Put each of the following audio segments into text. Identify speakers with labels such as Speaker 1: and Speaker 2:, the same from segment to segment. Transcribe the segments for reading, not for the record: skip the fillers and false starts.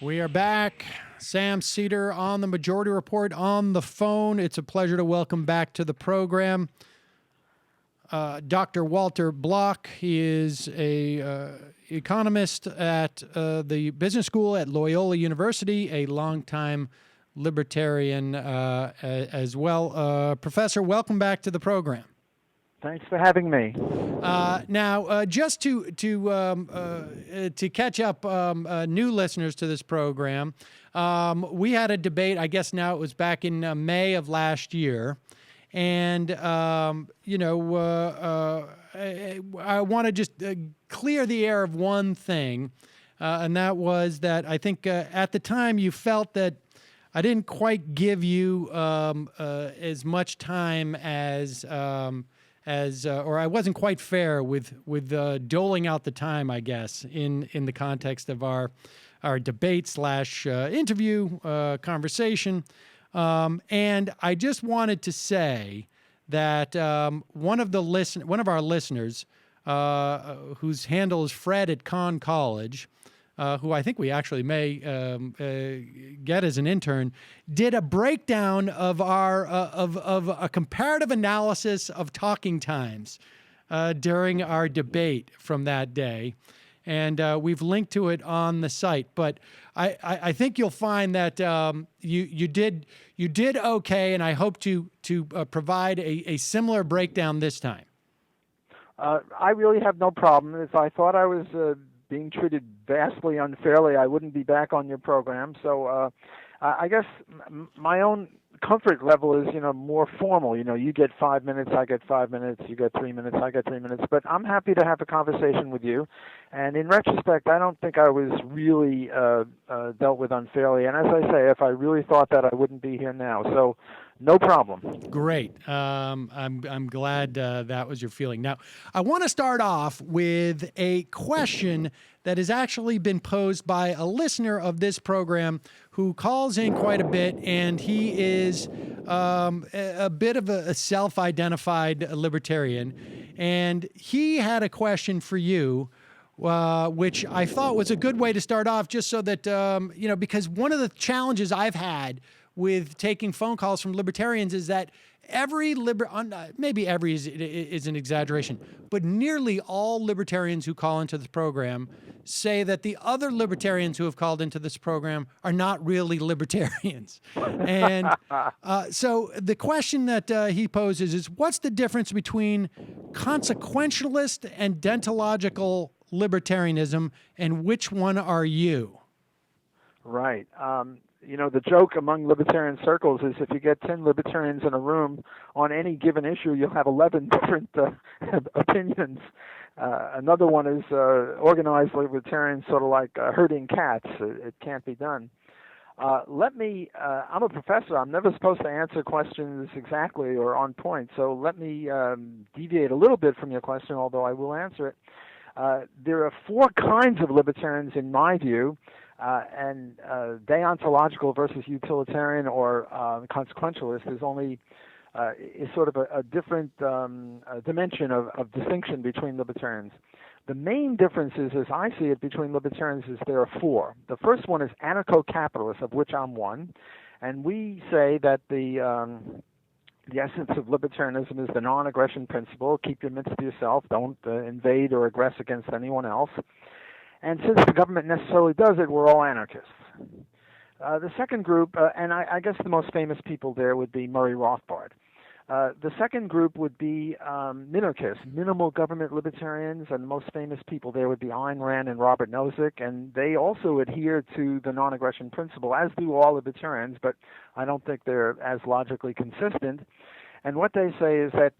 Speaker 1: We are back. Sam Seder on the Majority Report on the phone. It's a pleasure to welcome back to the program Dr. Walter Block. He is a economist at the business school at Loyola University, a longtime libertarian as well. Professor, welcome back to the program.
Speaker 2: Thanks for having me.
Speaker 1: Now, just to catch up new listeners to this program, we had a debate. I guess now it was back in May of last year, and I want to just clear the air of one thing, and that was that I think at the time you felt that I didn't quite give you as much time or I wasn't quite fair with doling out the time, I guess, in the context of our debate / interview conversation. And I just wanted to say that one of our listeners, whose handle is Fred at Conn College, who I think we actually may get as an intern, did a breakdown of our of a comparative analysis of talking times during our debate from that day, and we've linked to it on the site. But I think you'll find that you did okay, and I hope to provide a similar breakdown this time.
Speaker 2: I really have no problem. If I thought I was being treated vastly unfairly, I wouldn't be back on your program. So I guess my own comfort level is, more formal. You get 5 minutes, I get 5 minutes, you get 3 minutes, I get 3 minutes. But I'm happy to have a conversation with you. And in retrospect, I don't think I was really dealt with unfairly. And as I say, if I really thought that, I wouldn't be here now. So no problem.
Speaker 1: Great. I'm glad that was your feeling. Now, I want to start off with a question that has actually been posed by a listener of this program who calls in quite a bit, and he is a bit of a self-identified libertarian. And he had a question for you, which I thought was a good way to start off, just so that, because one of the challenges I've had with taking phone calls from libertarians is that maybe every is an exaggeration, but nearly all libertarians who call into this program say that the other libertarians who have called into this program are not really libertarians. And so the question that he poses is, what's the difference between consequentialist and deontological libertarianism, and which one are you?
Speaker 2: Right. The joke among libertarian circles is if you get 10 libertarians in a room on any given issue, you'll have 11 different opinions. Another one is organized libertarians, sort of like herding cats. It can't be done. I'm a professor. I'm never supposed to answer questions exactly or on point, so let me deviate a little bit from your question, although I will answer it. There are 4 kinds of libertarians in my view. And deontological versus utilitarian or consequentialist is sort of a different dimension of distinction between libertarians. The main differences, as I see it, between libertarians is there are 4. The first one is anarcho-capitalist, of which I'm one, and we say that the essence of libertarianism is the non-aggression principle. Keep your mitts to yourself. Don't invade or aggress against anyone else. And since the government necessarily does it, we're all anarchists. The second group, and I guess the most famous people there would be Murray Rothbard. The second group would be minarchists, minimal government libertarians, and the most famous people there would be Ayn Rand and Robert Nozick, and they also adhere to the non-aggression principle, as do all libertarians, but I don't think they're as logically consistent. And what they say is that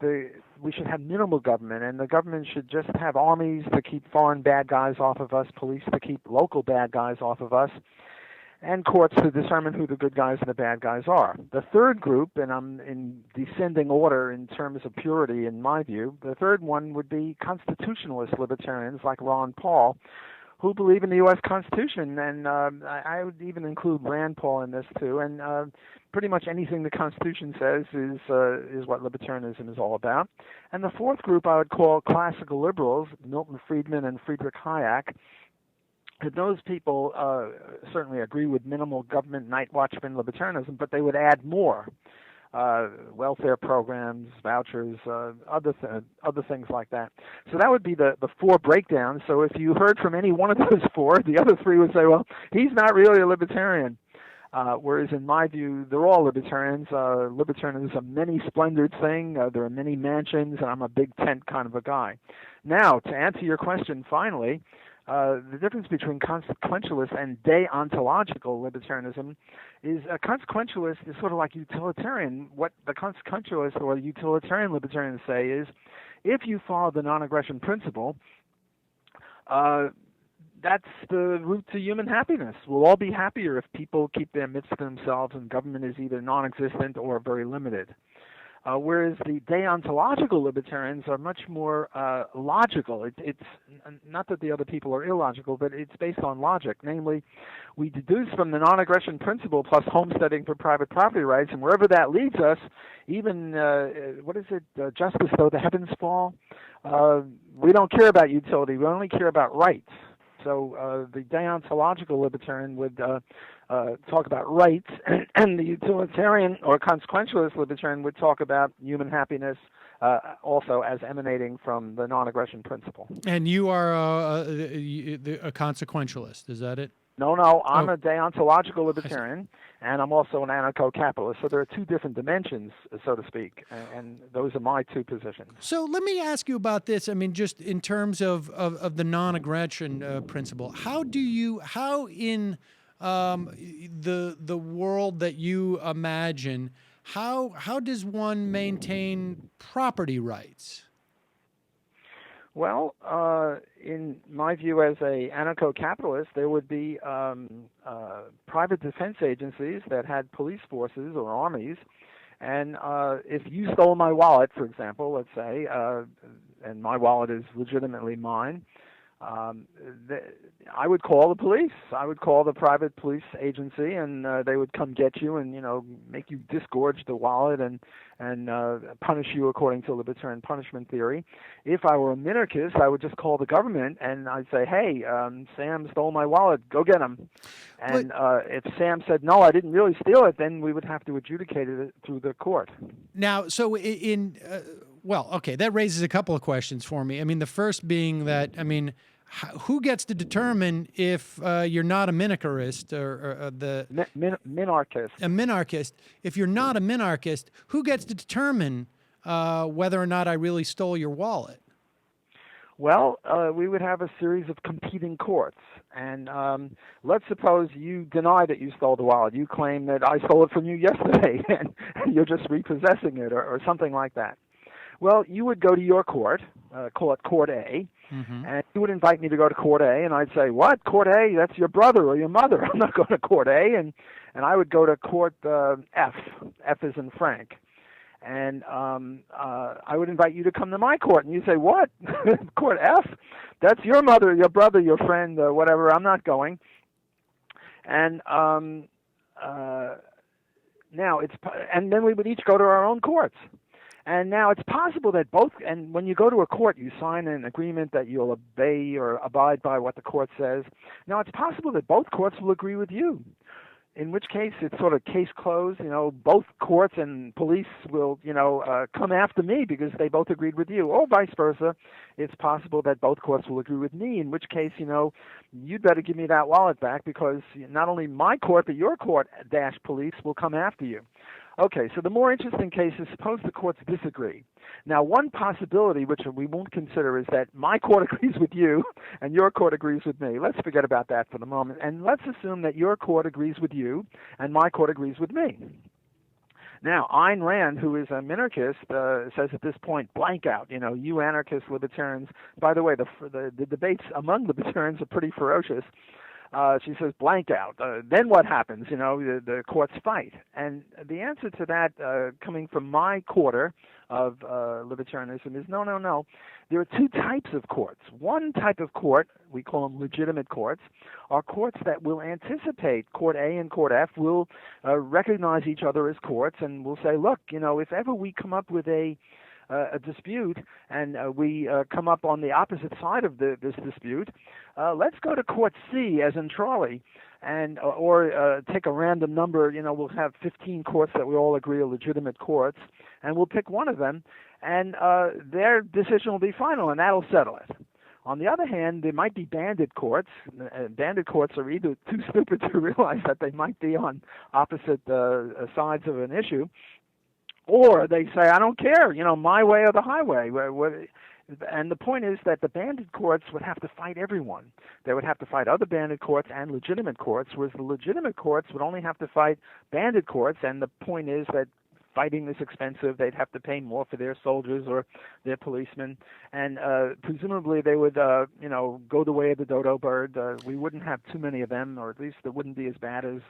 Speaker 2: we should have minimal government, and the government should just have armies to keep foreign bad guys off of us, police to keep local bad guys off of us, and courts to determine who the good guys and the bad guys are. The third group, and I'm in descending order in terms of purity in my view, the third one would be constitutionalist libertarians like Ron Paul, who believe in the U.S. Constitution, and I would even include Rand Paul in this too. And pretty much anything the Constitution says is what libertarianism is all about. And the fourth group I would call classical liberals, Milton Friedman and Friedrich Hayek, those people certainly agree with minimal government, night watchman libertarianism, but they would add more. Welfare programs, vouchers, other things like that. So that would be the four breakdowns. So if you heard from any one of those four, the other three would say, well, he's not really a libertarian. Whereas in my view, they're all libertarians. Libertarianism is a many-splendored thing. There are many mansions, and I'm a big tent kind of a guy. Now, to answer your question finally, the difference between consequentialist and deontological libertarianism is a consequentialist is sort of like utilitarian. What the consequentialist or utilitarian libertarians say is, if you follow the non-aggression principle, that's the route to human happiness. We'll all be happier if people keep their midst to themselves and government is either non-existent or very limited. Whereas the deontological libertarians are much more logical. It's not that the other people are illogical, but it's based on logic. Namely, we deduce from the non-aggression principle plus homesteading for private property rights, and wherever that leads us, even, justice though the heavens fall, we don't care about utility. We only care about rights. So the deontological libertarian would talk about rights, and the utilitarian or consequentialist libertarian would talk about human happiness, also as emanating from the non-aggression principle.
Speaker 1: And you are a consequentialist, is that it?
Speaker 2: No, I'm a deontological libertarian, and I'm also an anarcho-capitalist. So there are two different dimensions, so to speak, and those are my two positions.
Speaker 1: So let me ask you about this. I mean, just in terms of the non-aggression principle, how in the world that you imagine, how does one maintain property rights?
Speaker 2: Well, in my view as a anarcho-capitalist, there would be private defense agencies that had police forces or armies, and if you stole my wallet, for example, let's say, and my wallet is legitimately mine, I would call the police. I would call the private police agency, and they would come get you and make you disgorge the wallet and punish you according to libertarian punishment theory. If I were a minarchist, I would just call the government and I'd say, hey, Sam stole my wallet, go get him. And if Sam said, no, I didn't really steal it, then we would have to adjudicate it through the court. Now,
Speaker 1: so well, okay, that raises a couple of questions for me. I mean, the first being that, I mean, who gets to determine if you're not a minarchist or the
Speaker 2: minarchist?
Speaker 1: A minarchist. If you're not a minarchist, who gets to determine whether or not I really stole your wallet?
Speaker 2: Well, we would have a series of competing courts. And let's suppose you deny that you stole the wallet. You claim that I stole it from you yesterday, and you're just repossessing it or something like that. Well, you would go to your court, call it Court A, and you would invite me to go to Court A, and I'd say, what, Court A? That's your brother or your mother. I'm not going to Court A. And I would go to Court F. F is in Frank. And I would invite you to come to my court, and you say, what? Court F? That's your mother, your brother, your friend, whatever. I'm not going. And now and then we would each go to our own courts. And now it's possible that both, and when you go to a court, you sign an agreement that you'll obey or abide by what the court says. Now it's possible that both courts will agree with you, in which case it's sort of case closed. Both courts and police will, come after me because they both agreed with you, or vice versa. It's possible that both courts will agree with me, in which case, you'd better give me that wallet back because not only my court, but your court - police will come after you. Okay, so the more interesting case is suppose the courts disagree. Now, one possibility, which we won't consider, is that my court agrees with you and your court agrees with me. Let's forget about that for the moment. And let's assume that your court agrees with you and my court agrees with me. Now, Ayn Rand, who is a minarchist, says at this point, blank out. You anarchist libertarians. By the way, the debates among libertarians are pretty ferocious. She says, blank out. Then what happens? The courts fight. And the answer to that, coming from my quarter of libertarianism, is no. There are two types of courts. One type of court, we call them legitimate courts, are courts that will anticipate. Court A and Court F will recognize each other as courts and will say, look, if ever we come up with a a dispute, and we come up on the opposite side of this dispute, let's go to Court C, as in Charlie, and or take a random number. We'll have 15 courts that we all agree are legitimate courts, and we'll pick one of them, and their decision will be final, and that'll settle it. On the other hand, there might be bandit courts. Bandit courts are either too stupid to realize that they might be on opposite sides of an issue, or they say, I don't care, my way or the highway. And the point is that the bandit courts would have to fight everyone. They would have to fight other bandit courts and legitimate courts, whereas the legitimate courts would only have to fight bandit courts, and the point is that fighting is expensive. They'd have to pay more for their soldiers or their policemen, and presumably they would, go the way of the dodo bird. We wouldn't have too many of them, or at least it wouldn't be as bad as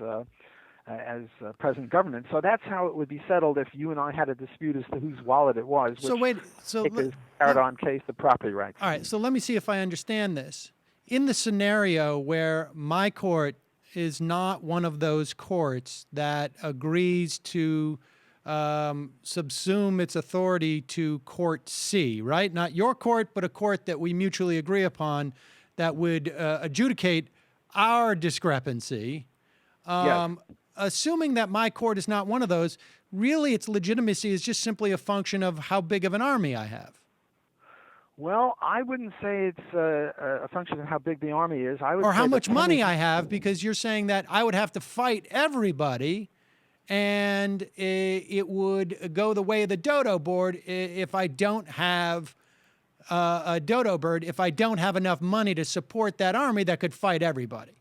Speaker 2: present government. So that's how it would be settled if you and I had a dispute as to whose wallet it was. Which is paradigm case of property rights.
Speaker 1: All right. So let me see if I understand this. In the scenario where my court is not one of those courts that agrees to subsume its authority to Court C, right? Not your court, but a court that we mutually agree upon that would adjudicate our discrepancy.
Speaker 2: Yes.
Speaker 1: Assuming that my court is not one of those, really its legitimacy is just simply a function of how big of an army I have.
Speaker 2: Well, I wouldn't say it's a function of how big the army is. I would
Speaker 1: or
Speaker 2: say
Speaker 1: how much money I have, because you're saying that I would have to fight everybody, and it would go the way of the dodo board if I don't have a dodo bird, if I don't have enough money to support that army that could fight everybody.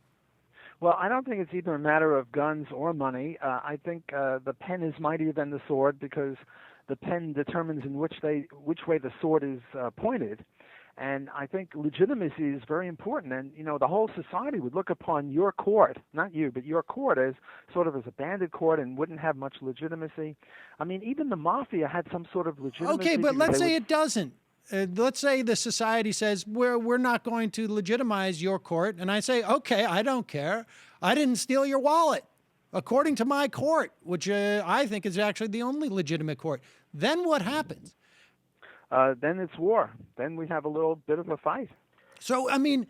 Speaker 2: Well, I don't think it's either a matter of guns or money. I think the pen is mightier than the sword, because the pen determines in which way the sword is pointed. And I think legitimacy is very important. And, the whole society would look upon your court, not you, but your court, as sort of as a bandit court and wouldn't have much legitimacy. I mean, even the mafia had some sort of legitimacy.
Speaker 1: Okay, but let's say it doesn't. Let's say the society says, we're not going to legitimize your court. And I say, okay, I don't care. I didn't steal your wallet, according to my court, which I think is actually the only legitimate court. Then what happens?
Speaker 2: Then it's war. Then we have a little bit of a fight.
Speaker 1: So, I mean,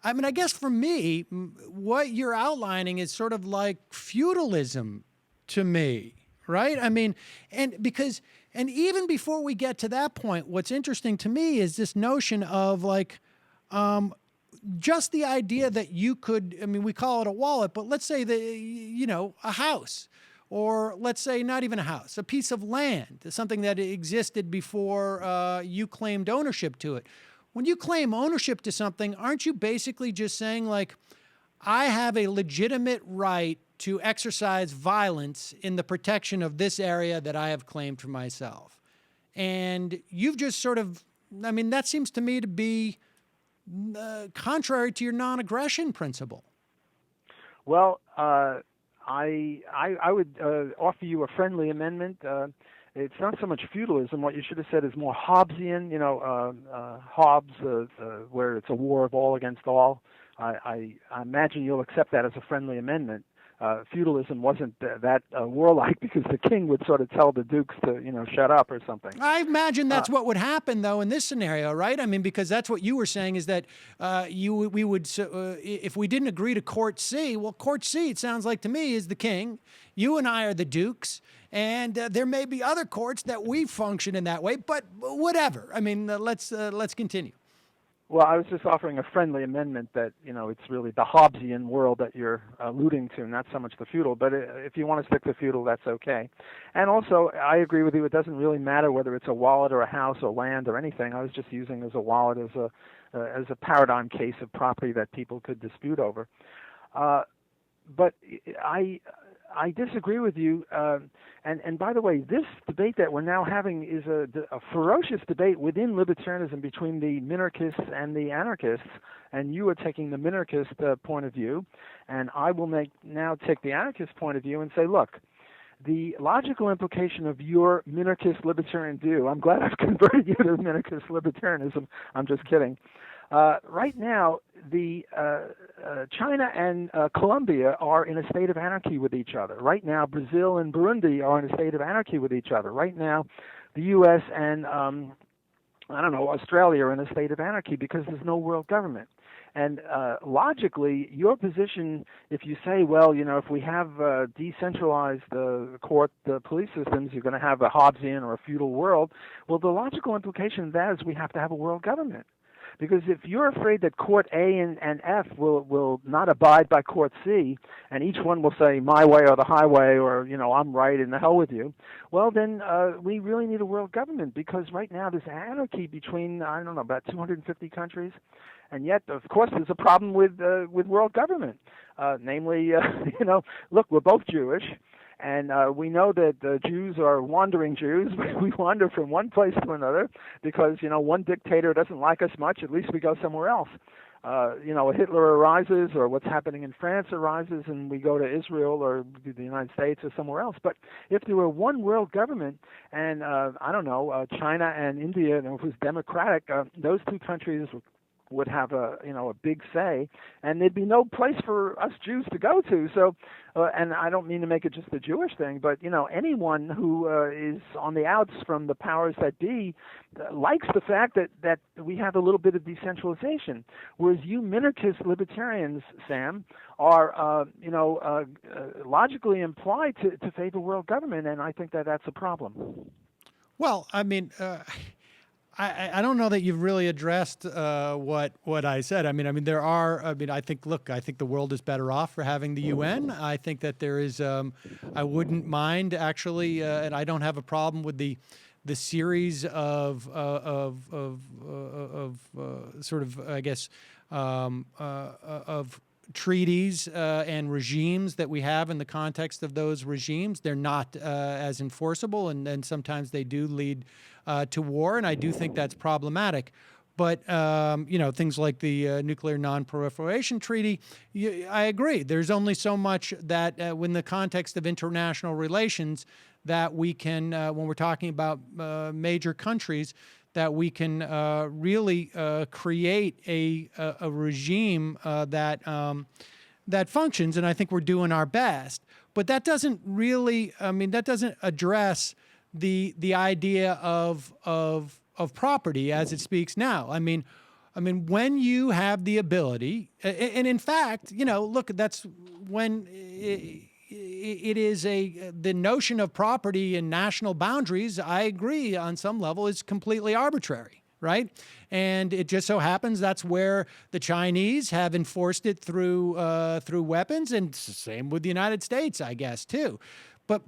Speaker 1: I guess for me, what you're outlining is sort of like feudalism to me, right? I mean, and even before we get to that point, what's interesting to me is this notion of like, just the idea that you could, we call it a wallet, but let's say that, a house. Or let's say not even a house, a piece of land, something that existed before you claimed ownership to it. When you claim ownership to something, aren't you basically just saying, like, I have a legitimate right to exercise violence in the protection of this area that I have claimed for myself? And you've just sort of, that seems to me to be contrary to your non-aggression principle.
Speaker 2: Well, I would offer you a friendly amendment. It's not so much feudalism. What you should have said is more Hobbesian, Hobbes, where it's a war of all against all. I imagine you'll accept that as a friendly amendment. Feudalism wasn't that warlike, because the king would sort of tell the dukes to, shut up or something.
Speaker 1: I imagine that's what would happen, though, in this scenario, right? Because that's what you were saying, is that we would, if we didn't agree to Court C, well, Court C, it sounds like to me, is the king. You and I are the dukes, and there may be other courts that we function in that way, but whatever. Let's continue.
Speaker 2: Well, I was just offering a friendly amendment that, it's really the Hobbesian world that you're alluding to, not so much the feudal. But if you want to stick to feudal, that's okay. And also, I agree with you. It doesn't really matter whether it's a wallet or a house or land or anything. I was just using as a wallet as a paradigm case of property that people could dispute over. But I disagree with you. And by the way, this debate that we're now having is a ferocious debate within libertarianism between the minarchists and the anarchists. And you are taking the minarchist point of view, and I will now take the anarchist point of view and say, look, the logical implication of your minarchist libertarian view, I'm glad I've converted you to minarchist libertarianism. I'm just kidding. Right now, China and Colombia are in a state of anarchy with each other. Right now, Brazil and Burundi are in a state of anarchy with each other. Right now, the U.S. and I don't know, Australia are in a state of anarchy because there's no world government. And logically, your position, if you say, well, if we have decentralized the court, the police systems, you're going to have a Hobbesian or a feudal world. Well, the logical implication of that is we have to have a world government. Because if you're afraid that Court A and F will not abide by Court C, and each one will say my way or the highway, or I'm right and the hell with you, well then we really need a world government, because right now there's anarchy between about 250 countries, and yet of course there's a problem with world government, namely look, we're both Jewish. And we know that the Jews are wandering Jews. We wander from one place to another because, one dictator doesn't like us much. At least we go somewhere else. A Hitler arises, or what's happening in France arises, and we go to Israel or the United States or somewhere else. But if there were one world government, and China and India, if it was democratic, those two countries would have a big say, and there'd be no place for us Jews to go to. So, and I don't mean to make it just a Jewish thing, but anyone who is on the outs from the powers that be likes the fact that we have a little bit of decentralization. Whereas you minarchist libertarians, Sam, are logically implied to favor world government, and I think that's a problem.
Speaker 1: Well, I mean. I don't know that you've really addressed what I said. I mean, there are. I think the world is better off for having the UN. I think that there is. I wouldn't mind actually, and I don't have a problem with the series of sort of, I guess, of treaties and regimes that we have in the context of those regimes. They're not as enforceable, and then sometimes they do lead to war, and I do think that's problematic. But, things like the Nuclear Non-Proliferation Treaty, I agree. There's only so much that in the context of international relations that we can, when we're talking about major countries, that we can really create a regime that functions, and I think we're doing our best. But that doesn't really, that doesn't address the idea of property as it speaks now. I mean, when you have the ability, and in fact, look, that's when it is the notion of property and national boundaries, I agree on some level, is completely arbitrary, right? And it just so happens that's where the Chinese have enforced it through weapons, and same with the United States, I guess, too. But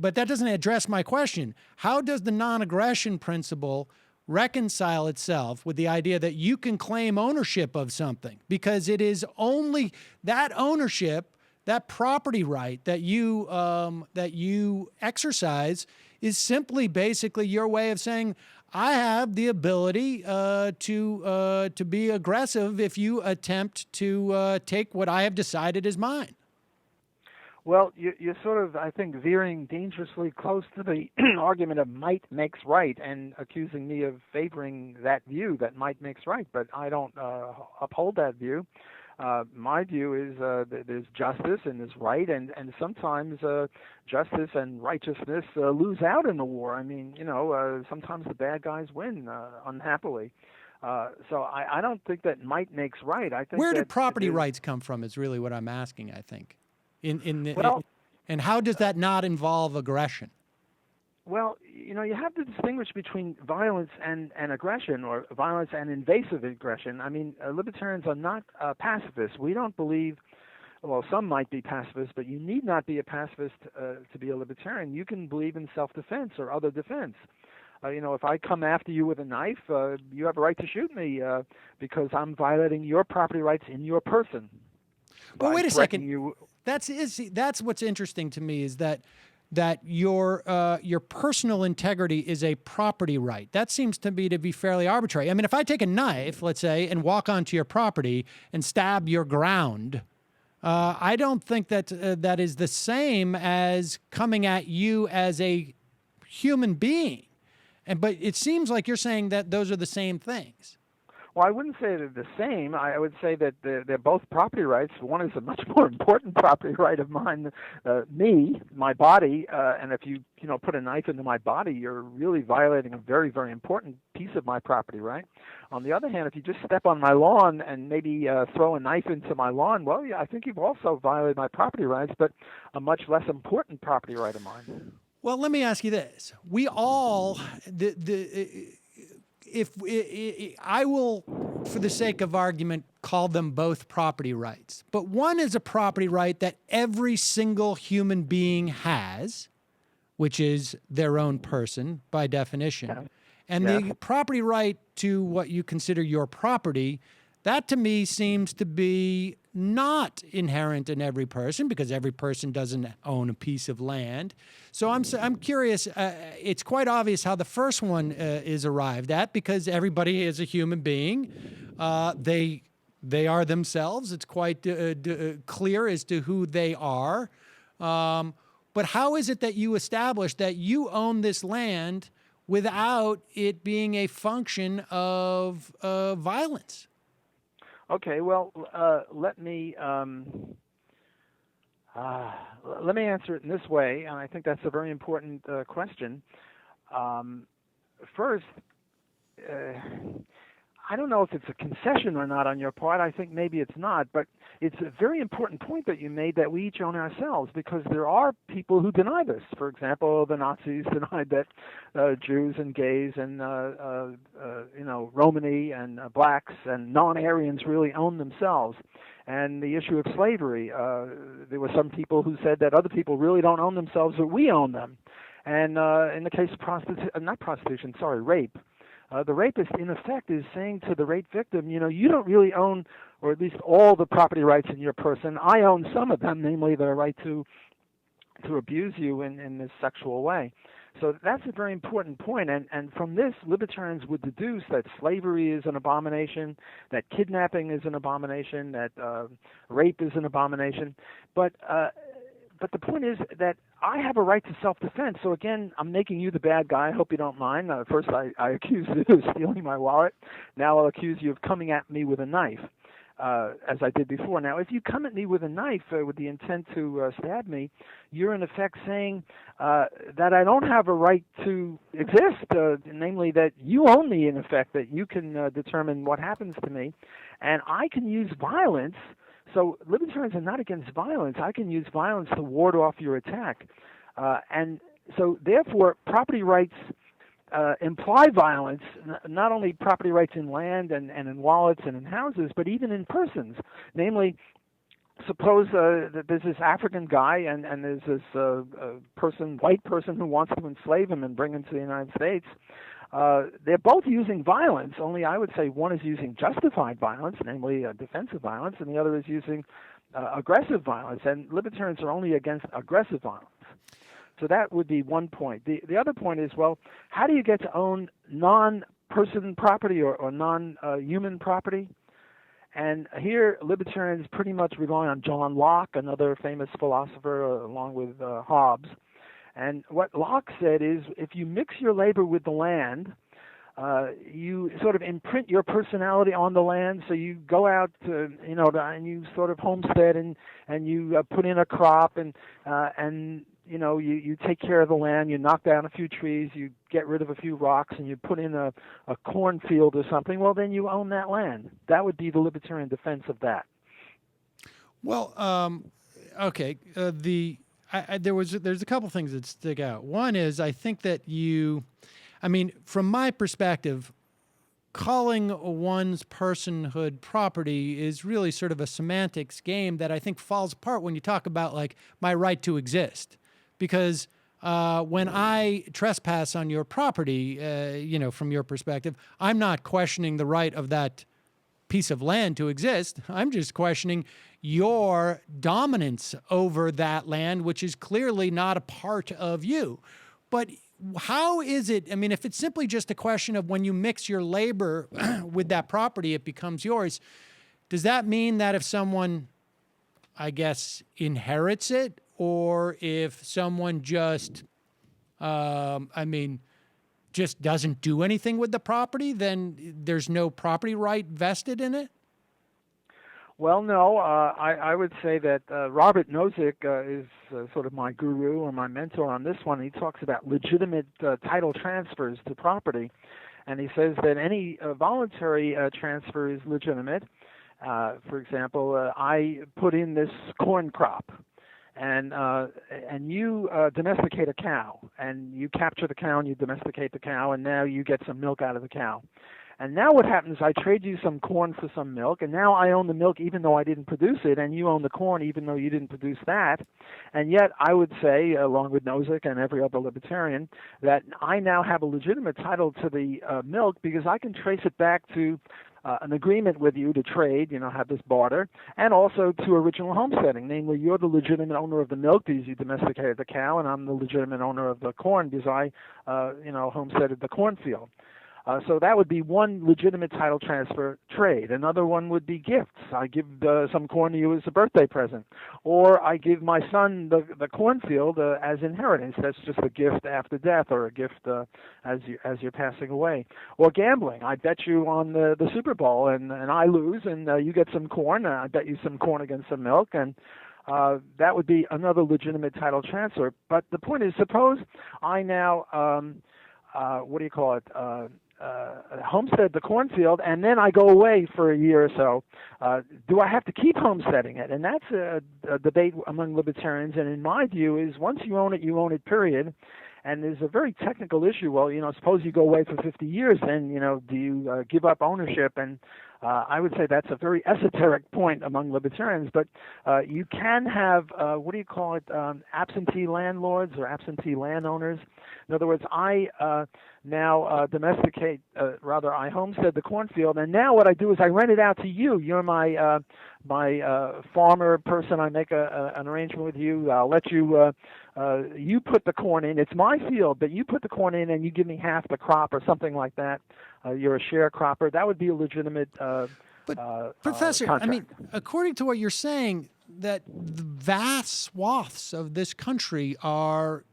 Speaker 1: that doesn't address my question. How does the non-aggression principle reconcile itself with the idea that you can claim ownership of something? Because it is only that ownership, that property right that you exercise, is simply basically your way of saying, I have the ability to be aggressive if you attempt to take what I have decided is mine.
Speaker 2: Well, you're sort of, I think, veering dangerously close to the argument of might makes right, and accusing me of favoring that view, that might makes right. But I don't uphold that view. My view is that there's justice and there's right, and sometimes justice and righteousness lose out in the war. I mean, sometimes the bad guys win, unhappily. So I don't think that might makes right. I think
Speaker 1: where do property rights come from is really what I'm asking, I think. And how does that not involve aggression?
Speaker 2: Well, you have to distinguish between violence and aggression, or violence and invasive aggression. I mean, libertarians are not pacifists. We don't believe, well, some might be pacifists, but you need not be a pacifist to be a libertarian. You can believe in self-defense or other defense. If I come after you with a knife, you have a right to shoot me because I'm violating your property rights in your person.
Speaker 1: Well, wait a second. That's what's interesting to me, is that your personal integrity is a property right. That seems to me to be fairly arbitrary. I mean, if I take a knife, let's say, and walk onto your property and stab your ground, I don't think that that is the same as coming at you as a human being. But it seems like you're saying that those are the same things.
Speaker 2: Well, I wouldn't say they're the same. I would say that they're both property rights. One is a much more important property right of mine, me, my body. And if you put a knife into my body, you're really violating a very, very important piece of my property right. On the other hand, if you just step on my lawn and maybe throw a knife into my lawn, well, yeah, I think you've also violated my property rights, but a much less important property right of mine.
Speaker 1: Well, let me ask you this: we all I will, for the sake of argument, call them both property rights. But one is a property right that every single human being has, which is their own person by definition.
Speaker 2: Okay.
Speaker 1: And the property right to what you consider your property, that to me seems to be not inherent in every person, because every person doesn't own a piece of land. So I'm curious. It's quite obvious how the first one is arrived at, because everybody is a human being. They are themselves. It's quite clear as to who they are. But how is it that you establish that you own this land without it being a function of violence?
Speaker 2: Okay, well, let me answer it in this way, and I think that's a very important question. First, I don't know if it's a concession or not on your part. I think maybe it's not, but it's a very important point that you made, that we each own ourselves, because there are people who deny this. For example, the Nazis denied that Jews and gays and Romani and blacks and non-Aryans really own themselves. And the issue of slavery, there were some people who said that other people really don't own themselves, but we own them. And in the case of rape. The rapist, in effect, is saying to the rape victim, you don't really own, or at least all the property rights in your person. I own some of them, namely the right to abuse you in this sexual way. So that's a very important point. And from this, libertarians would deduce that slavery is an abomination, that kidnapping is an abomination, that rape is an abomination. But the point is that I have a right to self-defense. So again, I'm making you the bad guy. I hope you don't mind. First, I accused you of stealing my wallet. Now I'll accuse you of coming at me with a knife, as I did before. Now, if you come at me with a knife with the intent to stab me, you're in effect saying that I don't have a right to exist, namely that you own me, in effect, that you can determine what happens to me. And I can use violence. So libertarians are not against violence. I can use violence to ward off your attack. And so therefore, property rights imply violence, not only property rights in land and in wallets and in houses, but even in persons. Namely, suppose that there's this African guy and there's this white person who wants to enslave him and bring him to the United States. They're both using violence, only I would say one is using justified violence, namely defensive violence, and the other is using aggressive violence. And libertarians are only against aggressive violence. So that would be one point. The other point is, well, how do you get to own non-person property or non-human property? And here libertarians pretty much rely on John Locke, another famous philosopher, along with Hobbes. And what Locke said is, if you mix your labor with the land, you sort of imprint your personality on the land. So you go out to, and you sort of homestead and you put in a crop and you take care of the land. You knock down a few trees, you get rid of a few rocks, and you put in a cornfield or something. Well, then you own that land. That would be the libertarian defense of that.
Speaker 1: Well, okay. There's a couple things that stick out. One is, I think that from my perspective, calling one's personhood property is really sort of a semantics game that I think falls apart when you talk about like my right to exist. Because when I trespass on your property, from your perspective, I'm not questioning the right of that piece of land to exist. I'm just questioning your dominance over that land, which is clearly not a part of you. But how is it, if it's simply just a question of when you mix your labor with that property, it becomes yours, does that mean that if someone, I guess, inherits it, or if someone just, just doesn't do anything with the property, then there's no property right vested in it?
Speaker 2: Well, no, I would say that Robert Nozick is sort of my guru or my mentor on this one. He talks about legitimate title transfers to property, and he says that any voluntary transfer is legitimate. For example, I put in this corn crop, and you domesticate a cow, and you capture the cow and you domesticate the cow, and now you get some milk out of the cow. And now what happens, I trade you some corn for some milk, and now I own the milk even though I didn't produce it, and you own the corn even though you didn't produce that. And yet I would say, along with Nozick and every other libertarian, that I now have a legitimate title to the milk because I can trace it back to an agreement with you to trade, have this barter, and also to original homesteading. Namely, you're the legitimate owner of the milk because you domesticated the cow, and I'm the legitimate owner of the corn because I, homesteaded the cornfield. So that would be one legitimate title transfer trade. Another one would be gifts. I give some corn to you as a birthday present. Or I give my son the cornfield as inheritance. That's just a gift after death or a gift as you're passing away. Or gambling. I bet you on the Super Bowl and I lose and you get some corn. I bet you some corn against some milk. And that would be another legitimate title transfer. But the point is, suppose I now, homestead the cornfield, and then I go away for a year or so. Do I have to keep homesteading it? And that's a debate among libertarians. And in my view, is once you own it, period. And there's a very technical issue. Well, suppose you go away for 50 years, then, do you give up ownership? And I would say that's a very esoteric point among libertarians. But you can have, absentee landlords or absentee landowners. In other words, I now I homestead the cornfield, and now what I do is I rent it out to you. You're my farmer person. I make an arrangement with you. I'll let you you put the corn in. It's my field, but you put the corn in and you give me half the crop or something like that. You're a sharecropper. That would be a legitimate
Speaker 1: Professor,
Speaker 2: contract.
Speaker 1: according to what you're saying, that the vast swaths of this country are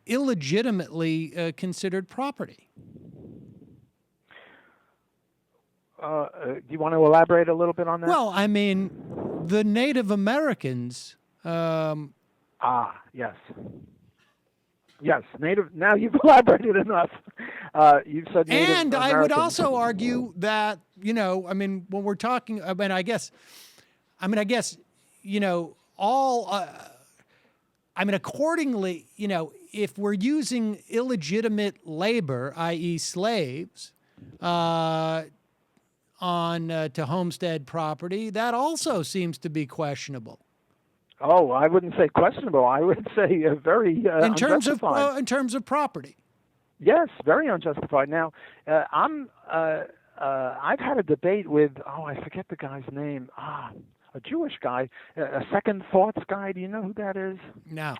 Speaker 1: illegitimately considered property.
Speaker 2: Do you want to elaborate a little bit on that?
Speaker 1: Well, the Native Americans.
Speaker 2: Yes. Yes, Native. Now you've elaborated enough. You've said Native
Speaker 1: And
Speaker 2: Americans.
Speaker 1: I would also argue that, when we're talking, I guess, accordingly, if we're using illegitimate labor, i.e. slaves, to homestead property, that also seems to be questionable.
Speaker 2: Oh, I wouldn't say questionable. I would say very unjustified.
Speaker 1: In terms of property.
Speaker 2: Yes, very unjustified. Now, I've had a debate with I forget the guy's name. A Jewish guy, a Second Thoughts guy. Do you know who that is?
Speaker 1: No.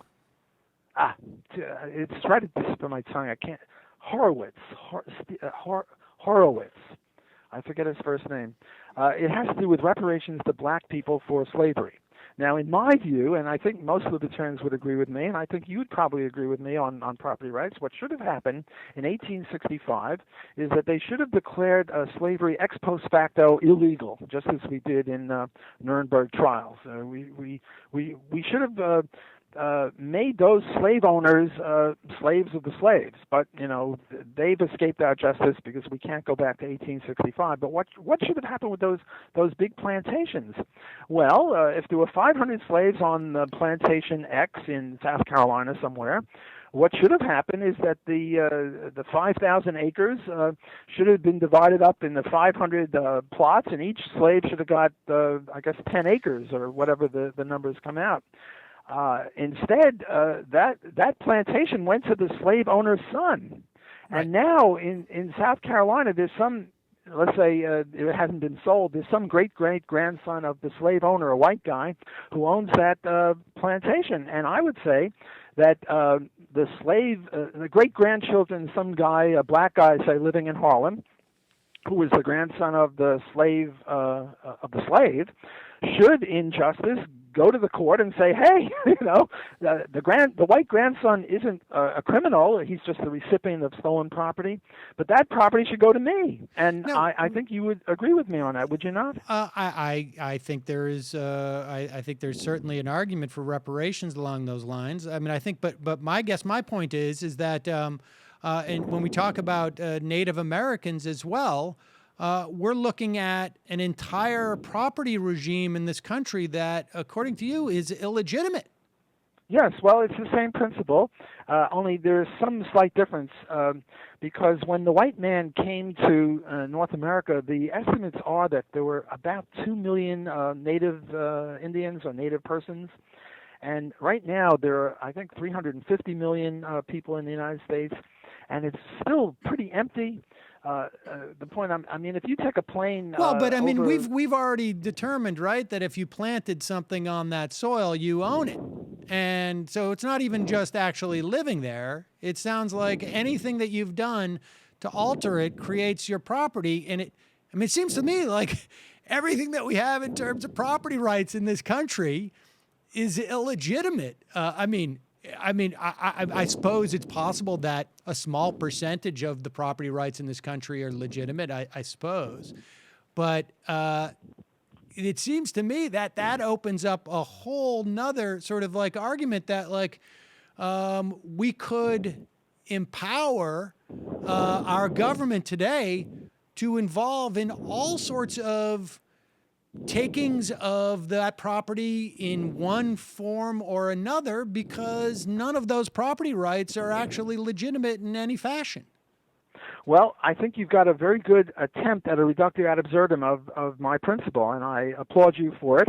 Speaker 2: It's right at the tip of my tongue. I can't. Horowitz. I forget his first name. It has to do with reparations to black people for slavery. Now, in my view, and I think most libertarians would agree with me, and I think you would probably agree with me on property rights, what should have happened in 1865 is that they should have declared slavery ex post facto illegal, just as we did in Nuremberg trials. We should have made those slave owners slaves of the slaves, but they've escaped our justice because we can't go back to 1865. But what should have happened with those big plantations? Well, if there were 500 slaves on plantation X in South Carolina somewhere, what should have happened is that the 5,000 acres should have been divided up into 500 plots, and each slave should have got 10 acres or whatever the numbers come out. Instead, that plantation went to the slave owner's son. Right. And now in South Carolina, there's some, let's say it hasn't been sold, there's some great-great-grandson of the slave owner, a white guy, who owns that plantation. And I would say that the great-grandchildren, some guy, a black guy, say, living in Harlem, who was the grandson of the slave, should, in justice, go to the court and say, hey, the white grandson isn't a criminal. He's just the recipient of stolen property, but that property should go to me. And
Speaker 1: No.
Speaker 2: I think you would agree with me on that, would you not?
Speaker 1: I think there is I think there's certainly an argument for reparations along those lines. I mean, I think, but my point is that and when we talk about Native Americans as well, we're looking at an entire property regime in this country that, according to you, is illegitimate.
Speaker 2: Yes, well, it's the same principle, only there's some slight difference because when the white man came to North America, the estimates are that there were about 2 million native Indians or native persons. And right now there are, I think, 350 million people in the United States, and it's still pretty empty. The point I mean, if you take a plane,
Speaker 1: well, but I mean, we've already determined, right, that if you planted something on that soil, you own it, and so it's not even just actually living there. It sounds like anything that you've done to alter it creates your property, and it seems to me like everything that we have in terms of property rights in this country is illegitimate. I suppose it's possible that a small percentage of the property rights in this country are legitimate, I suppose. But it seems to me that that opens up a whole nother sort of like argument that like we could empower our government today to involve in all sorts of takings of that property in one form or another because none of those property rights are actually legitimate in any fashion.
Speaker 2: Well, I think you've got a very good attempt at a reductio ad absurdum of my principle, and I applaud you for it.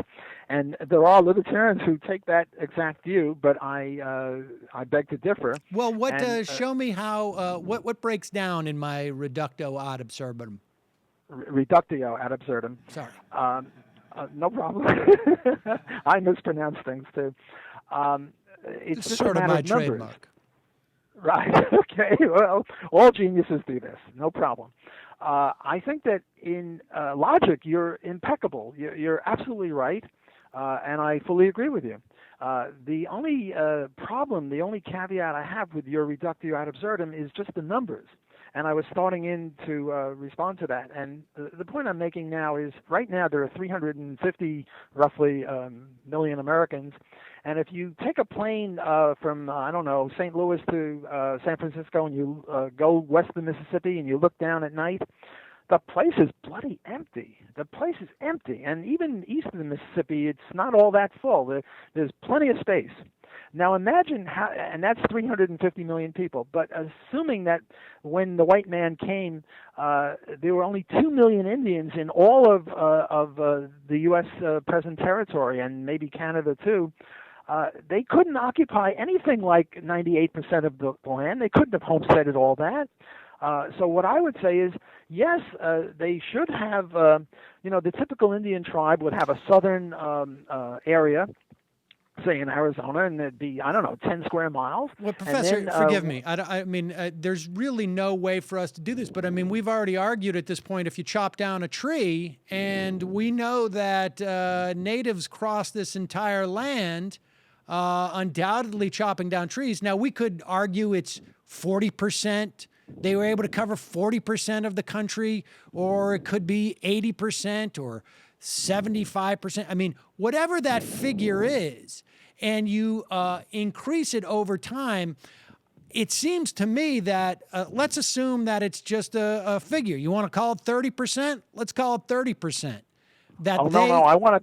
Speaker 2: And there are libertarians who take that exact view, but I beg to differ.
Speaker 1: Well, show me how, what breaks down in my reductio ad absurdum?
Speaker 2: Reductio ad absurdum.
Speaker 1: Sorry.
Speaker 2: No problem. I mispronounce things too. It's just
Speaker 1: sort
Speaker 2: a
Speaker 1: of
Speaker 2: matter
Speaker 1: my
Speaker 2: of numbers.
Speaker 1: trademark.
Speaker 2: Right. Okay. Well, all geniuses do this. No problem. I think that in logic, you're impeccable. You're absolutely right, and I fully agree with you. The only problem, the only caveat I have with your reductio ad absurdum is just the numbers. And I was starting in to respond to that. And the point I'm making now is right now there are 350 roughly million Americans. And if you take a plane from, I don't know, St. Louis to San Francisco and you go west of the Mississippi and you look down at night, the place is bloody empty. The place is empty. And even east of the Mississippi, it's not all that full. There's plenty of space. Now imagine how, and that's 350 million people, but assuming that when the white man came, there were only 2 million Indians in all of the U.S. Present territory and maybe Canada too, they couldn't occupy anything like 98% of the land. They couldn't have homesteaded all that. So what I would say is, yes, they should have, the typical Indian tribe would have a southern area, say in Arizona, and it'd be, 10 square miles.
Speaker 1: Well, Professor, forgive me. There's really no way for us to do this, but I mean, we've already argued at this point, if you chop down a tree, and we know that natives cross this entire land, undoubtedly chopping down trees. Now, we could argue it's 40%. They were able to cover 40% of the country, or it could be 80% or 75%. I mean, whatever that figure is, and you increase it over time, it seems to me that let's assume that it's just a figure. You want to call it 30%? Let's call it 30%.
Speaker 2: No, I want to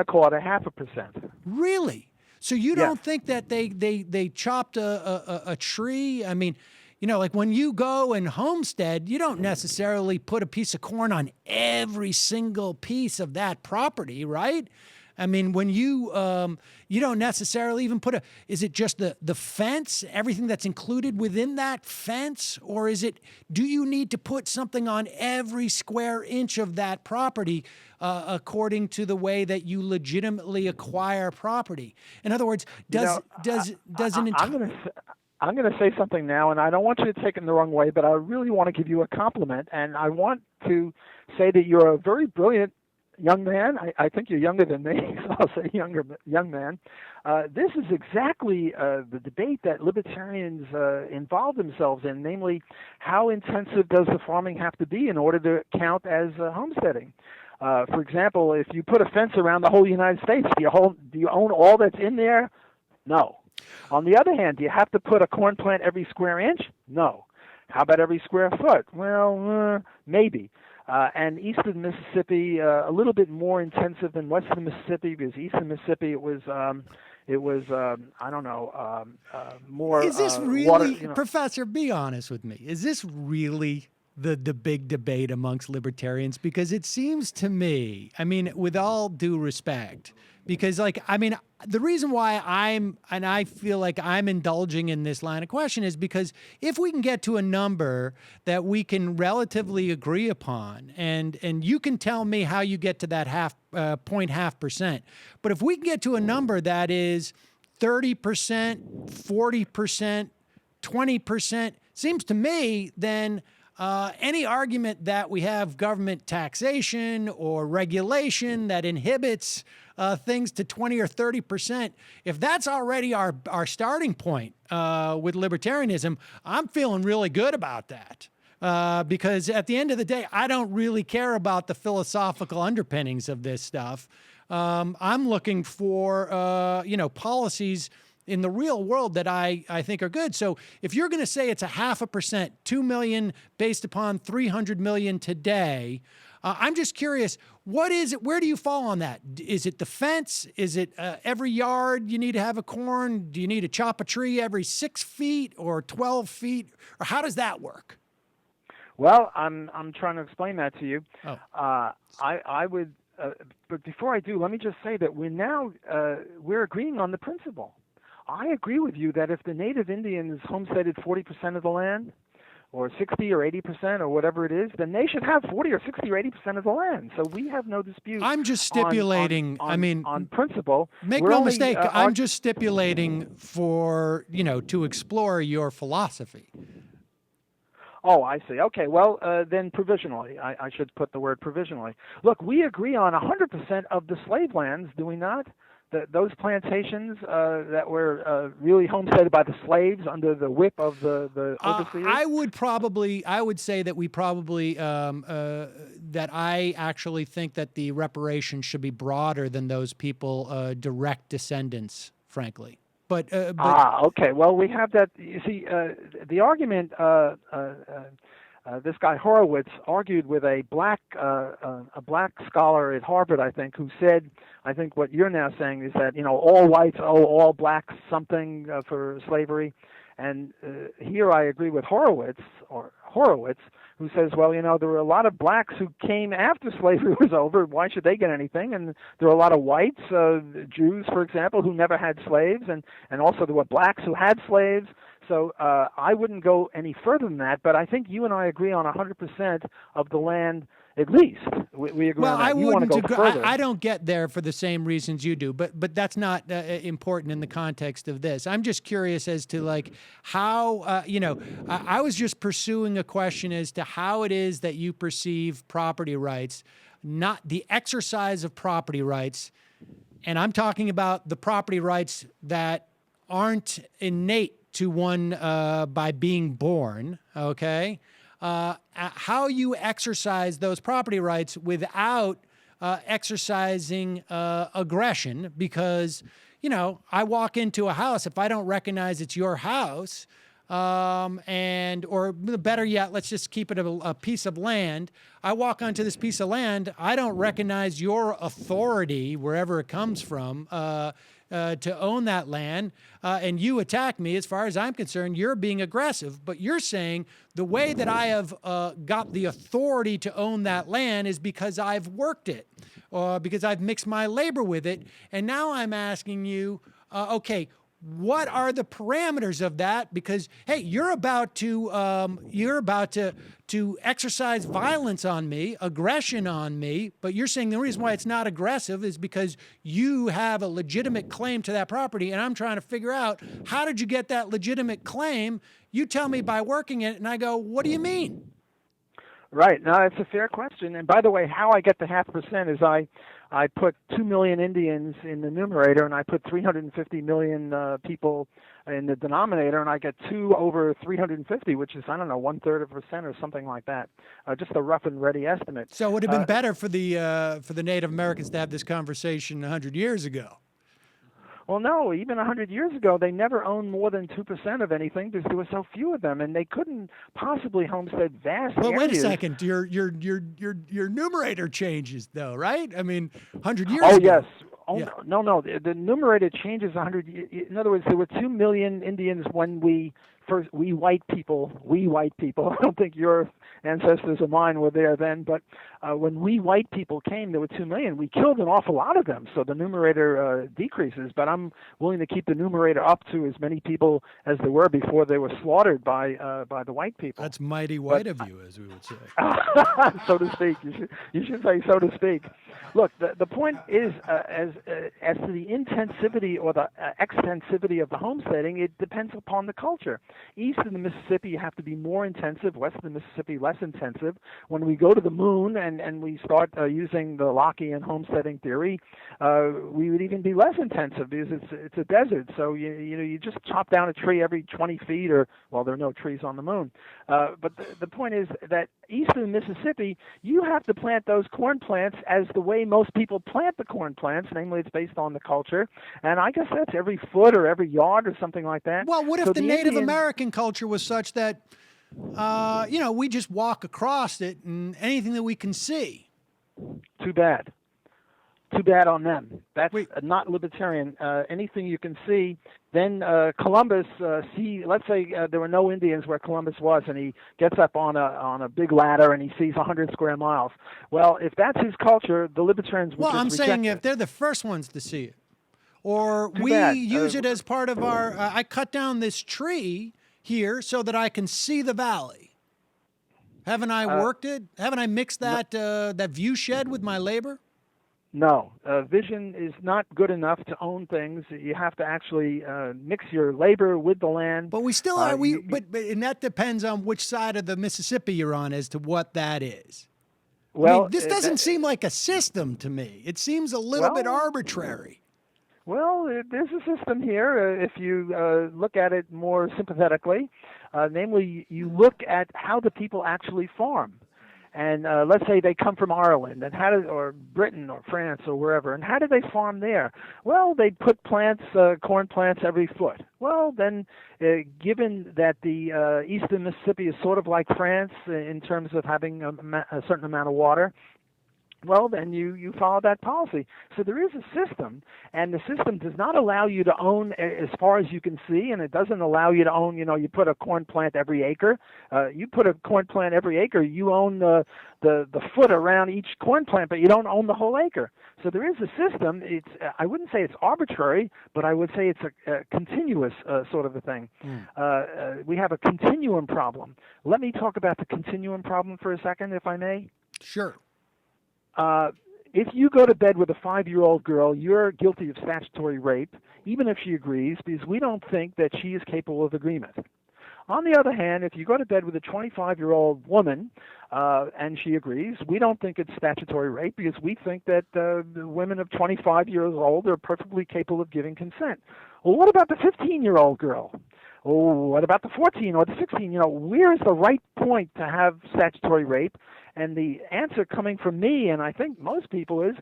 Speaker 2: call it 0.5%.
Speaker 1: Really? So you don't think that they chopped a tree? I mean, like when you go and homestead, you don't necessarily put a piece of corn on every single piece of that property, right? I mean, when you don't necessarily even put is it just the fence, everything that's included within that fence? Or do you need to put something on every square inch of that property according to the way that you legitimately acquire property? In other words,
Speaker 2: I'm going to say something now, and I don't want you to take it in the wrong way, but I really want to give you a compliment, and I want to say that you're a very brilliant young man, I think you're younger than me, so I'll say young man. This is exactly the debate that libertarians involve themselves in, namely, how intensive does the farming have to be in order to count as homesteading? For example, if you put a fence around the whole United States, do you own all that's in there? No. On the other hand, do you have to put a corn plant every square inch? No. How about every square foot? Well, maybe. And eastern Mississippi, a little bit more intensive than western Mississippi, because eastern Mississippi it was I don't know, more.
Speaker 1: Is this really,
Speaker 2: water,
Speaker 1: Professor? Be honest with me. Is this really the big debate amongst libertarians? Because it seems to me, I mean, with all due respect, because the reason why I feel like I'm indulging in this line of question is because if we can get to a number that we can relatively agree upon, and you can tell me how you get to that 0.5%, but if we can get to a number that is 30%, 40%, 20%, seems to me then any argument that we have government taxation or regulation that inhibits things to 20 or 30%, if that's already our starting point with libertarianism, I'm feeling really good about that. Because at the end of the day, I don't really care about the philosophical underpinnings of this stuff. I'm looking for, policies in the real world that I think are good. So if you're going to say it's 0.5%, 2 million based upon 300 million today, I'm just curious, what is it? Where do you fall on that? Is it the fence? Is it every yard you need to have a corn? Do you need to chop a tree every 6 feet or 12 feet? Or how does that work?
Speaker 2: Well, I'm trying to explain that to you.
Speaker 1: Oh.
Speaker 2: I would, but before I do, let me just say that we're agreeing on the principle. I agree with you that if the native Indians homesteaded 40% of the land, or 60 or 80% or whatever it is, then they should have 40 or 60 or 80% of the land. So we have no dispute.
Speaker 1: I'm just stipulating,
Speaker 2: on principle.
Speaker 1: Make no mistake, I'm just stipulating for, to explore your philosophy.
Speaker 2: Oh, I see. Okay, well, then provisionally. I should put the word provisionally. Look, we agree on 100% of the slave lands, do we not? Those plantations that were really homesteaded by the slaves under the whip of the overseers?
Speaker 1: I would say that we probably, that I actually think that the reparations should be broader than those people direct descendants, frankly. But
Speaker 2: okay. Well, we have that. You see, the argument. This guy Horowitz argued with a black scholar at Harvard, I think, who said, I think what you're now saying is that all whites owe all blacks something for slavery, and here I agree with Horowitz, who says, well, there were a lot of blacks who came after slavery was over. Why should they get anything? And there were a lot of whites, Jews, for example, who never had slaves, and also there were blacks who had slaves. So I wouldn't go any further than that, but I think you and I agree on 100% of the land, at least. We agree on that.
Speaker 1: I
Speaker 2: wouldn't
Speaker 1: go
Speaker 2: further.
Speaker 1: I don't get there for the same reasons you do, but that's not important in the context of this. I'm just curious as to how, I was just pursuing a question as to how it is that you perceive property rights, not the exercise of property rights, and I'm talking about the property rights that aren't innate to one by being born, okay? How you exercise those property rights without exercising aggression, because, I walk into a house, if I don't recognize it's your house, or better yet, let's just keep it a piece of land. I walk onto this piece of land, I don't recognize your authority, wherever it comes from, to own that land, and you attack me. As far as I'm concerned, you're being aggressive. But you're saying the way that I have got the authority to own that land is because I've worked it, or because I've mixed my labor with it. And now I'm asking you, okay, what are the parameters of that? Because hey, you're about to exercise violence on me, aggression on me, but you're saying the reason why it's not aggressive is because you have a legitimate claim to that property, and I'm trying to figure out, how did you get that legitimate claim? You tell me by working it, and I go, what do you mean?
Speaker 2: Right. No, it's a fair question. And by the way, how I get the 0.5% is I put 2 million Indians in the numerator, and I put 350 million people in the denominator, and I get 2 over 350, which is, I don't know, 1/3 of a percent or something like that. Just a rough and ready estimate.
Speaker 1: So it would have been better for the Native Americans to have this conversation 100 years ago.
Speaker 2: Well, no, even 100 years ago, they never owned more than 2% of anything because there were so few of them, and they couldn't possibly homestead vast areas.
Speaker 1: But wait a second, your numerator changes, though, right? I mean, 100 years ago.
Speaker 2: Oh, yes. Oh,
Speaker 1: Yeah.
Speaker 2: no. The numerator changes 100. In other words, there were 2 million Indians when we white people. I don't think your ancestors or mine were there then, but when we white people came, there were 2 million. We killed an awful lot of them, so the numerator decreases. But I'm willing to keep the numerator up to as many people as there were before they were slaughtered by the white people.
Speaker 1: That's mighty white of you, as we would say.
Speaker 2: So to speak. You should say so to speak. Look, the point is, as to the intensivity or the extensivity of the homesteading, it depends upon the culture. East of the Mississippi, you have to be more intensive. West of the Mississippi, less intensive. When we go to the moon and we start using the Lockean homesteading theory, we would even be less intensive because it's a desert. So you just chop down a tree every 20 feet, or well, there are no trees on the moon. But the point is that east of the Mississippi, you have to plant those corn plants as the way most people plant the corn plants, namely it's based on the culture. And I guess that's every foot or every yard or something like that.
Speaker 1: Well, what if
Speaker 2: So
Speaker 1: the Native American culture was such that, we just walk across it and anything that we can see?
Speaker 2: Too bad. Too bad on them. That's not libertarian. Anything you can see. Then Columbus, let's say there were no Indians where Columbus was, and he gets up on a big ladder and he sees 100 square miles. Well, if that's his culture, the libertarians would
Speaker 1: Well,
Speaker 2: just
Speaker 1: I'm saying
Speaker 2: reject
Speaker 1: if they're the first ones to see it, or
Speaker 2: Too
Speaker 1: we
Speaker 2: bad.
Speaker 1: use it as part of our. I cut down this tree here so that I can see the valley. Haven't I worked it? Haven't I mixed that that view shed with my labor?
Speaker 2: No, vision is not good enough to own things. You have to actually mix your labor with the land.
Speaker 1: But we still are. But and that depends on which side of the Mississippi you're on as to what that is.
Speaker 2: Well,
Speaker 1: I mean, this doesn't seem like a system to me. It seems a little bit arbitrary.
Speaker 2: Well, there's a system here if you look at it more sympathetically. Namely, you look at how the people actually farm. And let's say they come from Ireland, and or Britain or France or wherever, and how do they farm there? Well, they put plants, corn plants every foot. Well, then, given that the eastern Mississippi is sort of like France in terms of having a certain amount of water, well, then you follow that policy. So there is a system, and the system does not allow you to own as far as you can see, and it doesn't allow you to own, you put a corn plant every acre. You put a corn plant every acre, you own the foot around each corn plant, but you don't own the whole acre. So there is a system. I wouldn't say it's arbitrary, but I would say it's a continuous sort of a thing. We have a continuum problem. Let me talk about the continuum problem for a second, if I may.
Speaker 1: Sure.
Speaker 2: If you go to bed with a 5-year-old girl, you're guilty of statutory rape, even if she agrees, because we don't think that she is capable of agreement. On the other hand, if you go to bed with a 25-year-old woman and she agrees, we don't think it's statutory rape because we think that the women of 25 years old are perfectly capable of giving consent. Well, what about the 15-year-old girl? Oh, what about the 14 or the 16? Where is the right point to have statutory rape? And the answer coming from me, and I think most people, is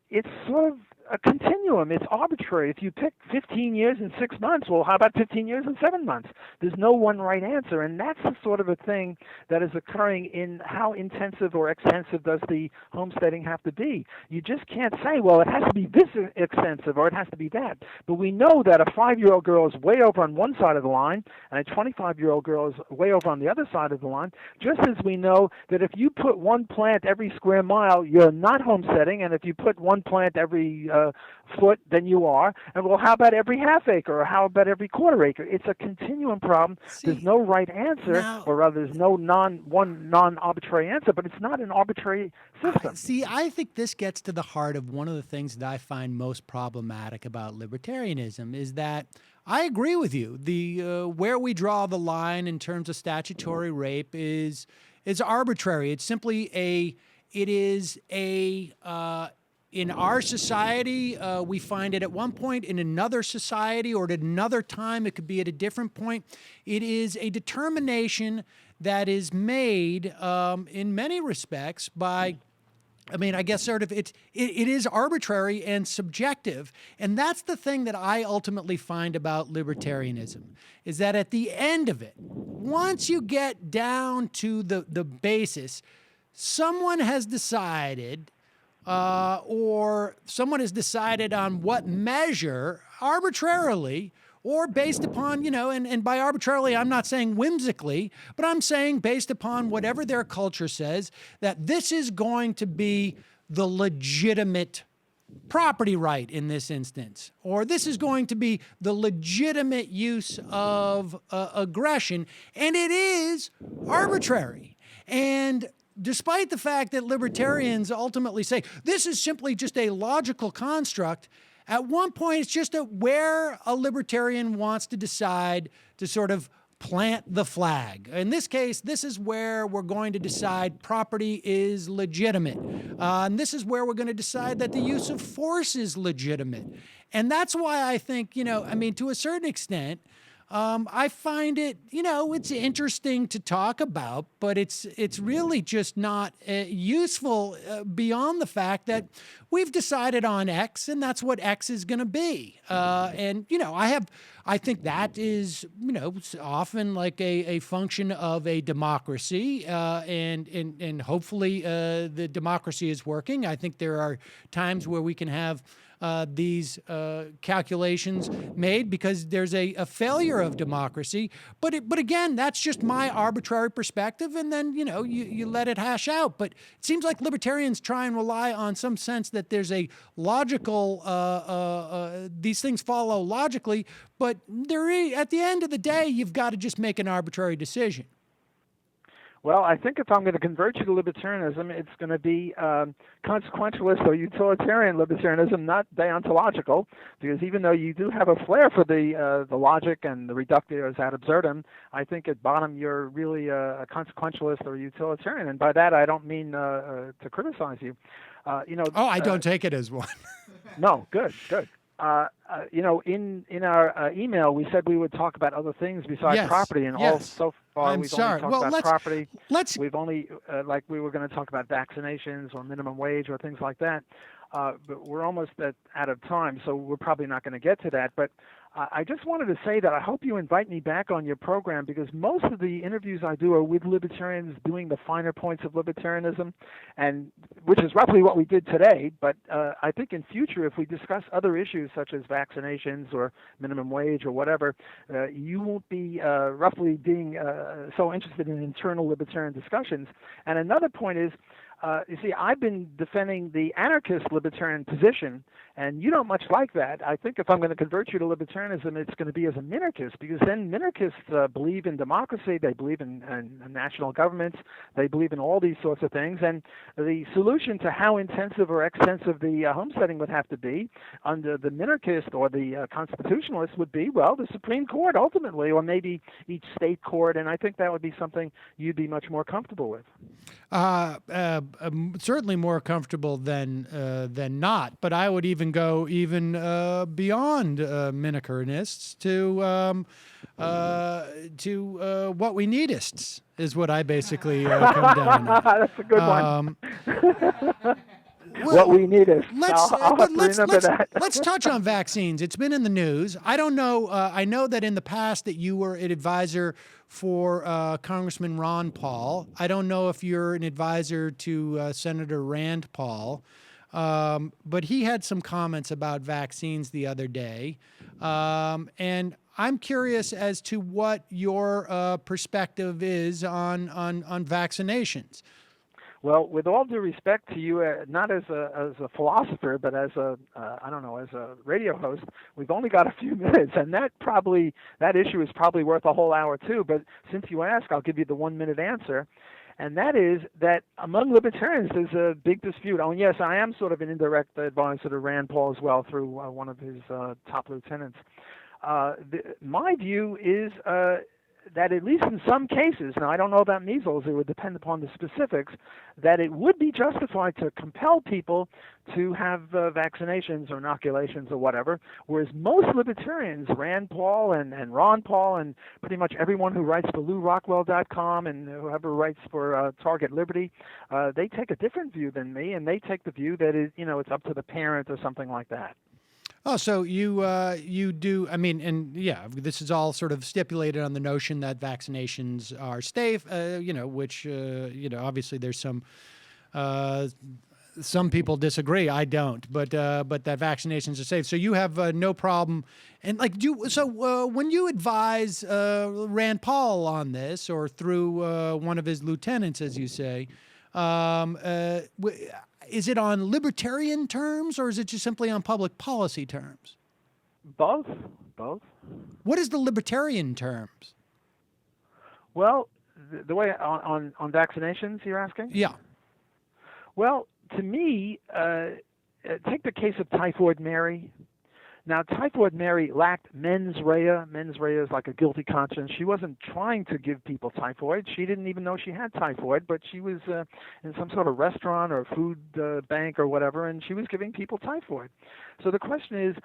Speaker 2: it's sort of a continuum. It's arbitrary. If you pick 15 years and 6 months, well, how about 15 years and 7 months? There's no one right answer, and that's the sort of a thing that is occurring in how intensive or extensive does the homesteading have to be. You just can't say, well, it has to be this extensive or it has to be that. But we know that a 5-year-old girl is way over on one side of the line and a 25-year-old girl is way over on the other side of the line, just as we know that if you put one plant every square mile, you're not homesteading, and if you put one plant every foot, then you are. And well, how about every half acre, or how about every quarter acre? It's a continuum problem. There's no right answer, or rather, there's no non-arbitrary answer, but it's not an arbitrary system.
Speaker 1: I think this gets to the heart of one of the things that I find most problematic about libertarianism is that I agree with you. The where we draw the line in terms of statutory rape is is arbitrary. It's simply in our society, we find it at one point, in another society or at another time, it could be at a different point. It is a determination that is made in many respects by, I guess it is arbitrary and subjective. And that's the thing that I ultimately find about libertarianism, is that at the end of it, once you get down to the basis, someone has decided or someone has decided on what measure arbitrarily or based upon, and by arbitrarily, I'm not saying whimsically, but I'm saying based upon whatever their culture says, that this is going to be the legitimate property right in this instance, or this is going to be the legitimate use of aggression, and it is arbitrary. And despite the fact that libertarians ultimately say this is simply just a logical construct, at one point it's just where a libertarian wants to decide to sort of plant the flag. In this case, this is where we're going to decide property is legitimate. And this is where we're going to decide that the use of force is legitimate. And that's why I think, to a certain extent, I find it, it's interesting to talk about, but it's really just not useful beyond the fact that we've decided on X, and that's what X is going to be. I think that is, often like a function of a democracy, and hopefully the democracy is working. I think there are times where we can have these calculations made because there's a failure of democracy. But again, that's just my arbitrary perspective, and then you let it hash out. But it seems like libertarians try and rely on some sense that there's a logical, these things follow logically, but at the end of the day, you've got to just make an arbitrary decision.
Speaker 2: Well, I think if I'm going to convert you to libertarianism, it's going to be consequentialist or utilitarian libertarianism, not deontological, because even though you do have a flair for the logic and the reductio ad absurdum, I think at bottom you're really a consequentialist or utilitarian. And by that, I don't mean to criticize you.
Speaker 1: I don't take it as one.
Speaker 2: No, good. In our email, we said we would talk about other things besides property, and all so far we've only talked about property. We've only, like we were going to talk about vaccinations or minimum wage or things like that, but we're almost out of time, so we're probably not going to get to that. But I just wanted to say that I hope you invite me back on your program, because most of the interviews I do are with libertarians doing the finer points of libertarianism, and which is roughly what we did today. But I think in future, if we discuss other issues such as vaccinations or minimum wage or whatever, you won't be roughly being so interested in internal libertarian discussions. And another point is, you see, I've been defending the anarchist libertarian position, and you don't much like that. I think if I'm going to convert you to libertarianism, it's going to be as a minarchist, because then minarchists believe in democracy, they believe in national governments, they believe in all these sorts of things, and the solution to how intensive or extensive the homesteading would have to be under the minarchist or the constitutionalist would be, well, the Supreme Court ultimately, or maybe each state court, and I think that would be something you'd be much more comfortable with.
Speaker 1: Certainly more comfortable than not, but I would even go beyond minikernists to what we needists is what I basically come down to.
Speaker 2: That's a good one. What we need is.
Speaker 1: Let's touch on vaccines. It's been in the news. I don't know. I know that in the past that you were an advisor for Congressman Ron Paul. I don't know if you're an advisor to Senator Rand Paul, but he had some comments about vaccines the other day, and I'm curious as to what your perspective is on vaccinations.
Speaker 2: Well, with all due respect to you, not as a philosopher, but as a radio host, we've only got a few minutes, and that issue is probably worth a whole hour too. But since you ask, I'll give you the 1 minute answer, and that is that among libertarians there's a big dispute. Oh, yes, I am sort of an indirect advisor to Rand Paul as well through one of his top lieutenants. My view is that at least in some cases, now I don't know about measles, it would depend upon the specifics, that it would be justified to compel people to have vaccinations or inoculations or whatever, whereas most libertarians, Rand Paul and Ron Paul and pretty much everyone who writes for LouRockwell.com and whoever writes for Target Liberty, they take a different view than me, and they take the view that it's up to the parent or something like that.
Speaker 1: Oh, so you do, I mean, and yeah, this is all sort of stipulated on the notion that vaccinations are safe, which, obviously there's some people disagree. I don't, but that vaccinations are safe. So you have no problem. And when you advise Rand Paul on this, or through one of his lieutenants, as you say, is it on libertarian terms, or is it just simply on public policy terms?
Speaker 2: Both.
Speaker 1: What is the libertarian terms?
Speaker 2: Well, the way on vaccinations, you're asking?
Speaker 1: Yeah.
Speaker 2: Well, to me, take the case of Typhoid Mary. Now, Typhoid Mary lacked mens rea. Mens rea is like a guilty conscience. She wasn't trying to give people typhoid. She didn't even know she had typhoid, but she was in some sort of restaurant or food bank or whatever, and she was giving people typhoid. So the question is,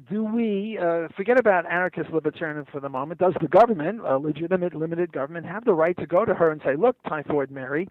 Speaker 2: do we, forget about anarchist libertarianism for the moment, does the government, a legitimate limited government, have the right to go to her and say, look, Typhoid Mary,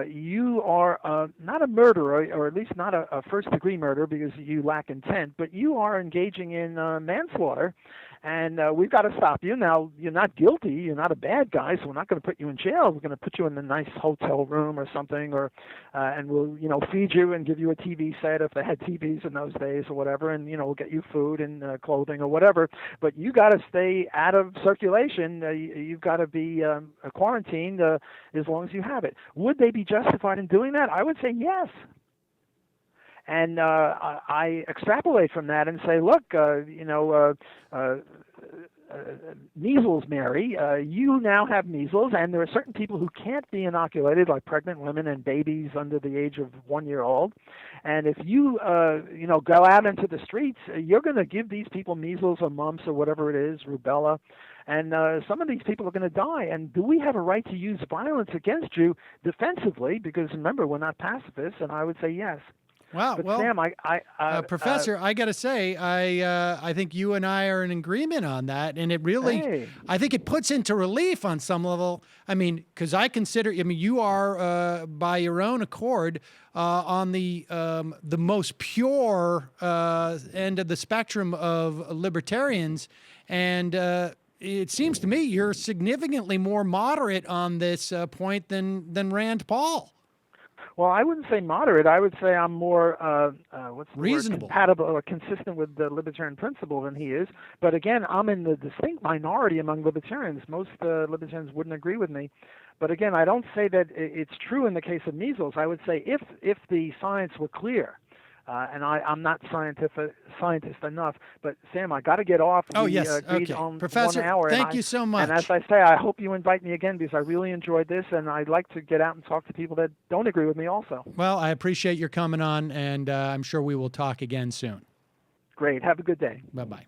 Speaker 2: you are not a murderer, or at least not a first-degree murderer because you lack intent, but you are engaging in manslaughter, and we've got to stop you. Now, you're not guilty, you're not a bad guy, so we're not going to put you in jail. We're going to put you in a nice hotel room or something, or and we'll, feed you and give you a TV set if they had TVs in those days or whatever, and, we'll get you food and clothing or whatever, but you got to stay out of circulation. You've got to be quarantined as long as you have it. Would they be justified in doing that? I would say yes. And I extrapolate from that and say, look, measles, Mary, you now have measles, and there are certain people who can't be inoculated, like pregnant women and babies under the age of 1 year old. And if you, go out into the streets, you're going to give these people measles or mumps or whatever it is, rubella. And some of these people are going to die. And do we have a right to use violence against you defensively? Because remember, we're not pacifists. And I would say yes.
Speaker 1: Wow.
Speaker 2: But
Speaker 1: well,
Speaker 2: Sam,
Speaker 1: Professor, I got to say, I think you and I are in agreement on that, and it really, I think it puts into relief on some level. I mean, because you are by your own accord on the most pure end of the spectrum of libertarians, and it seems to me you're significantly more moderate on this point than Rand Paul.
Speaker 2: Well, I wouldn't say moderate. I would say I'm more
Speaker 1: reasonable,
Speaker 2: compatible or consistent with the libertarian principle than he is. But again, I'm in the distinct minority among libertarians. Most libertarians wouldn't agree with me. But again, I don't say that it's true in the case of measles. I would say if the science were clear, and I'm not scientist enough, but Sam, I got to get off.
Speaker 1: Oh, yes. Okay. Professor,
Speaker 2: 1 hour,
Speaker 1: thank you so much.
Speaker 2: And as I say, I hope you invite me again because I really enjoyed this, and I'd like to get out and talk to people that don't agree with me also.
Speaker 1: Well, I appreciate your coming on, and I'm sure we will talk again soon.
Speaker 2: Great. Have a good day.
Speaker 1: Bye-bye.